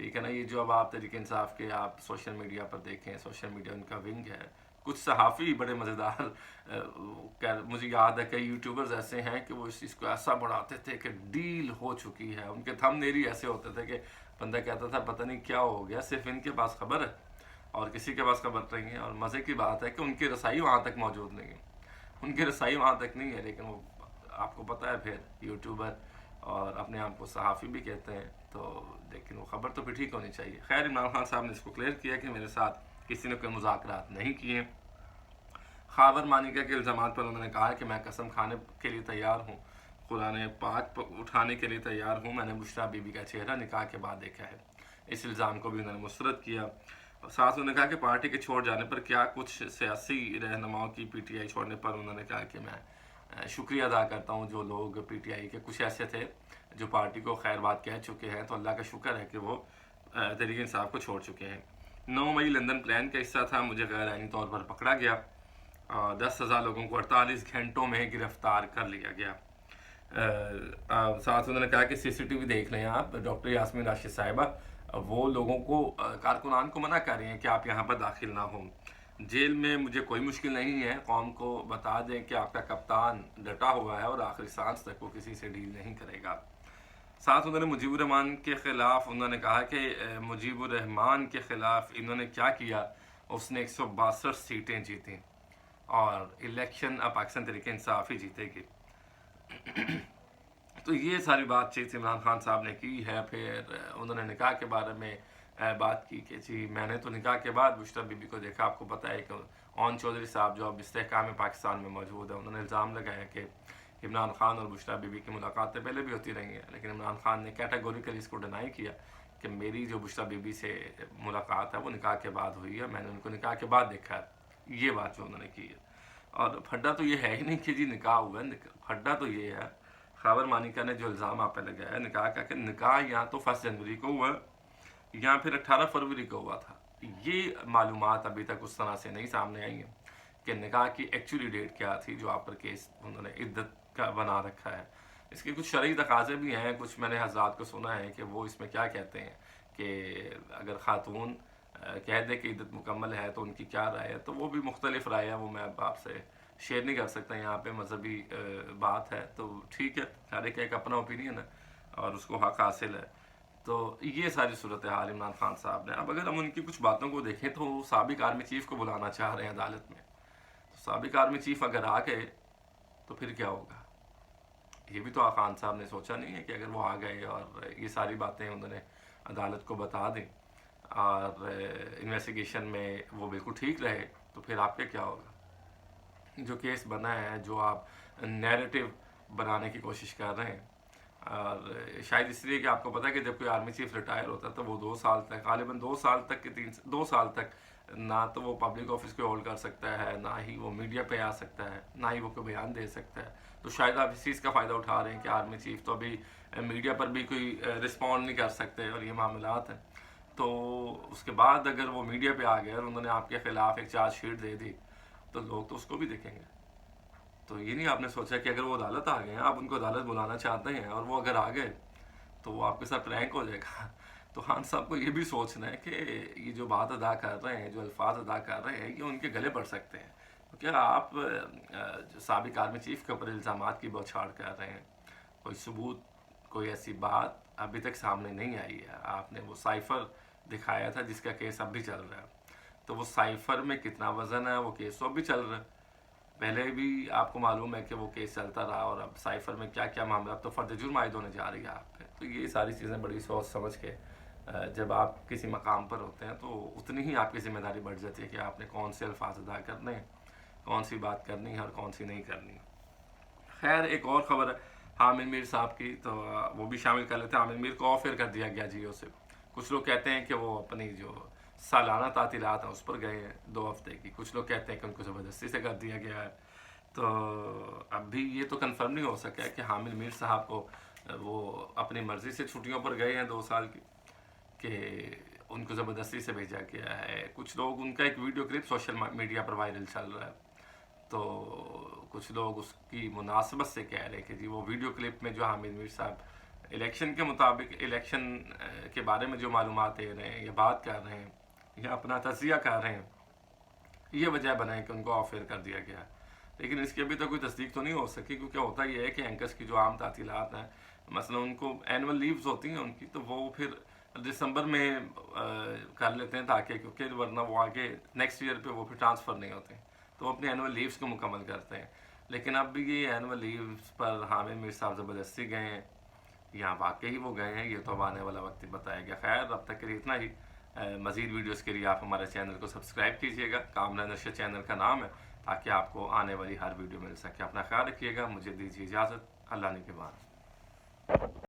ٹھیک ہے نا. یہ جو اب آپ تحریک انصاف کے آپ سوشل میڈیا پر دیکھیں, سوشل میڈیا ان کا ونگ ہے, کچھ صحافی بڑے مزیدار مجھے یاد ہے کئی یوٹیوبرز ایسے ہیں کہ وہ اس چیز کو ایسا بڑھاتے تھے کہ ڈیل ہو چکی ہے. ان کے تھم نیل ایسے ہوتے تھے کہ بندہ کہتا تھا پتہ نہیں کیا ہو گیا, صرف ان کے پاس خبر ہے اور کسی کے پاس خبر نہیں ہے. اور مزے کی بات ہے کہ ان کی رسائی وہاں تک موجود نہیں ہے, ان کی رسائی وہاں تک نہیں ہے, لیکن وہ آپ کو پتہ ہے پھر یوٹیوبر اور اپنے آپ کو صحافی بھی کہتے ہیں. تو لیکن وہ خبر تو پھر ٹھیک ہونی چاہیے. خیر, عمران خان صاحب نے اس کو کلیئر کیا کہ میرے ساتھ کسی نے کوئی مذاکرات نہیں کیے. خاور مانیکا کے الزامات پر انہوں نے کہا کہ میں قسم کھانے کے لیے تیار ہوں, قرآن پاک اٹھانے کے لیے تیار ہوں, میں نے بشریٰ بی بی کا چہرہ نکاح کے بعد دیکھا ہے. اس الزام کو بھی انہوں نے مسترد کیا. ساتھ انہوں نے کہا کہ پارٹی کے چھوڑ جانے پر کیا کچھ سیاسی رہنماؤں کی پی ٹی آئی چھوڑنے پر انہوں نے کہا کہ میں شکریہ ادا کرتا ہوں جو لوگ پی ٹی آئی کے کچھ ایسے تھے جو پارٹی کو خیر بات کہہ چکے ہیں, تو اللہ کا شکر ہے کہ وہ تحریک انصاف کو چھوڑ چکے ہیں. 9 مئی لندن پلان کا حصہ تھا, مجھے غیر آئینی طور پر پکڑا گیا, 10,000 لوگوں کو 48 گھنٹوں میں گرفتار کر لیا گیا. ساتھ انہوں نے کہا کہ سی سی ٹی وی دیکھ لیں آپ, ڈاکٹر یاسمین راشد صاحبہ وہ لوگوں کو کارکنان کو منع کر رہی ہیں کہ آپ یہاں پر داخل نہ ہوں. جیل میں مجھے کوئی مشکل نہیں ہے, قوم کو بتا دیں کہ آپ کا کپتان ڈٹا ہوا ہے اور آخری سانس تک وہ کسی سے ڈیل نہیں کرے گا. ساتھ انہوں نے مجیب الرحمان کے خلاف انہوں نے کہا کہ مجیب الرحمان کے خلاف انہوں نے کیا کیا, اس نے 162 سیٹیں جیتیں اور الیکشن اب پاکستان تحریک انصاف ہی جیتے گی. تو یہ ساری بات چیت عمران خان صاحب نے کی ہے. پھر انہوں نے نکاح کے بارے میں بات کی کہ جی میں نے تو نکاح کے بعد بشریٰ بی بی کو دیکھا. آپ کو پتہ ہے کہ اون چودھری صاحب جو اب استحکام پاکستان میں موجود ہے, انہوں نے الزام لگایا کہ عمران خان اور بشریٰ بی بی کی ملاقاتیں پہلے بھی ہوتی رہی ہیں, لیکن عمران خان نے کیٹیگوریکلی اس کو ڈینائی کیا کہ میری جو بشریٰ بی بی سے ملاقات ہے وہ نکاح کے بعد ہوئی ہے, میں نے ان کو نکاح کے بعد دیکھا ہے. یہ بات جو انہوں نے کی ہے. اور پھڈا تو یہ ہے ہی نہیں کہ جی نکاح ہوا ہے, پھڈا تو یہ ہے خاور مانیکا نے جو الزام آپ پہ لگایا نکاح کا کہ نکاح یا تو 1 جنوری کو ہوا یا پھر 18 فروری کو ہوا تھا. یہ معلومات ابھی تک اس طرح سے نہیں سامنے آئی ہیں کہ نکاح کی ایکچولی ڈیٹ کیا تھی جو آپ پر کیس انہوں نے عدت کا بنا رکھا ہے. اس کے کچھ شرعی تقاضے بھی ہیں, کچھ میں نے حضرات کو سنا ہے کہ وہ اس میں کیا کہتے ہیں کہ اگر خاتون کہہ دے کہ عدت مکمل ہے تو ان کی کیا رائے ہے. تو وہ بھی مختلف رائے ہے, وہ میں اب آپ سے شیئر نہیں کر سکتا یہاں پہ, مذہبی بات ہے تو ٹھیک ہے, ہر ایک اپنا اوپینین ہے اور اس کو حق حاصل ہے. تو یہ ساری صورتحال عمران خان صاحب نے. اب اگر ہم ان کی کچھ باتوں کو دیکھیں تو وہ سابق آرمی چیف کو بلانا چاہ رہے ہیں عدالت میں. تو سابق آرمی چیف اگر آ گئے تو پھر کیا ہوگا, یہ بھی تو خان صاحب نے سوچا نہیں ہے کہ اگر وہ آ گئے اور یہ ساری باتیں انہوں نے عدالت کو بتا دیں اور انویسٹیگیشن میں وہ بالکل ٹھیک رہے تو پھر آپ کے کیا ہوگا. جو کیس بنا ہے, جو آپ نیریٹو بنانے کی کوشش کر رہے ہیں, اور شاید اس لیے کہ آپ کو پتہ ہے کہ جب کوئی آرمی چیف ریٹائر ہوتا ہے تو وہ 2 سال تک, غالباً 2 سال تک کہ 2 سال تک نہ تو وہ پبلک آفس کو ہولڈ کر سکتا ہے, نہ ہی وہ میڈیا پہ آ سکتا ہے, نہ ہی وہ کوئی بیان دے سکتا ہے. تو شاید آپ اس چیز کا فائدہ اٹھا رہے ہیں کہ آرمی چیف تو ابھی میڈیا پر بھی کوئی رسپونڈ نہیں کر سکتے اور یہ معاملات ہیں. تو اس کے بعد اگر وہ میڈیا پہ آ گئے اور انہوں نے آپ کے خلاف ایک چارج شیٹ دے دی تو لوگ تو اس کو بھی دیکھیں گے. تو یہ نہیں آپ نے سوچا کہ اگر وہ عدالت آ گئے ہیں, آپ ان کو عدالت بلانا چاہتے ہیں اور وہ اگر آ گئے تو وہ آپ کے ساتھ رینک ہو جائے گا. تو خان صاحب کو یہ بھی سوچنا ہے کہ یہ جو بات ادا کر رہے ہیں, جو الفاظ ادا کر رہے ہیں, یہ ان کے گلے پڑ سکتے ہیں. تو کیا آپ جو سابق آرمی چیف کے اوپر الزامات کی بوچھاڑ کر رہے ہیں, کوئی ثبوت, کوئی ایسی بات ابھی تک سامنے نہیں آئی ہے. آپ نے وہ سائفر دکھایا تھا جس کا کیس اب بھی چل رہا ہے, تو وہ سائفر میں کتنا وزن ہے, وہ کیس تو اب بھی چل رہا ہے. پہلے بھی آپ کو معلوم ہے کہ وہ کیس چلتا رہا, اور اب سائفر میں کیا کیا معاملہ, اب تو فرد جرم عائد ہونے جا رہی ہے آپ پہ. تو یہ ساری چیزیں بڑی سوچ سمجھ کے جب آپ کسی مقام پر ہوتے ہیں تو اتنی ہی آپ کی ذمہ داری بڑھ جاتی ہے کہ آپ نے کون سے الفاظ ادا کرنے ہیں, کون سی بات کرنی ہے اور کون سی نہیں کرنی. خیر, ایک اور خبر ہے عامر میر صاحب کی, تو وہ بھی شامل کر لیتے ہیں. عامر میر کو آف ایئر کر دیا گیا جیو سے. کچھ لوگ کہتے ہیں کہ وہ اپنی جو سالانہ تعطیلات ہیں اس پر گئے ہیں 2 ہفتے کی, کچھ لوگ کہتے ہیں کہ ان کو زبردستی سے کر دیا گیا ہے. تو اب بھی یہ تو کنفرم نہیں ہو سکا ہے کہ عامر میر صاحب کو وہ اپنی مرضی سے چھٹیوں پر گئے ہیں 2 سال کی, کہ ان کو زبردستی سے بھیجا گیا ہے. کچھ لوگ, ان کا ایک ویڈیو کلپ سوشل میڈیا پر وائرل چل رہا ہے, تو کچھ لوگ اس کی مناسبت سے کہہ رہے ہیں کہ جی وہ ویڈیو کلپ میں جو عامر میر صاحب الیکشن کے مطابق الیکشن کے بارے میں جو معلومات دے رہے ہیں یا بات کر رہے ہیں یا اپنا تجزیہ کر رہے ہیں، یہ وجہ بنائیں کہ ان کو آف ایئر کر دیا گیا. لیکن اس کی ابھی تک کوئی تصدیق تو نہیں ہو سکی، کیونکہ ہوتا یہ ہے کہ اینکرس کی جو عام تعطیلات ہیں، مثلا ان کو اینول لیوز ہوتی ہیں ان کی، تو وہ پھر دسمبر میں کر لیتے ہیں، تاکہ کیونکہ ورنہ وہ آگے نیکسٹ ایئر پہ وہ پھر ٹرانسفر نہیں ہوتے ہیں، تو وہ اپنے اینول لیوز کو مکمل کرتے ہیں. لیکن اب بھی یہ اینول لیوز پر حامد میر صاحب زبردستی گئے ہیں یا واقعی وہ گئے ہیں، یہ تو اب آنے والا وقت بتائے گا. خیر، اب تک کے لیے اتنا ہی. مزید ویڈیوز کے لیے آپ ہمارے چینل کو سبسکرائب کیجیے گا، کامران نشر چینل کا نام ہے، تاکہ آپ کو آنے والی ہر ویڈیو مل سکے. اپنا خیال رکھیے گا، مجھے دیجیے اجازت. اللہ نگہبان.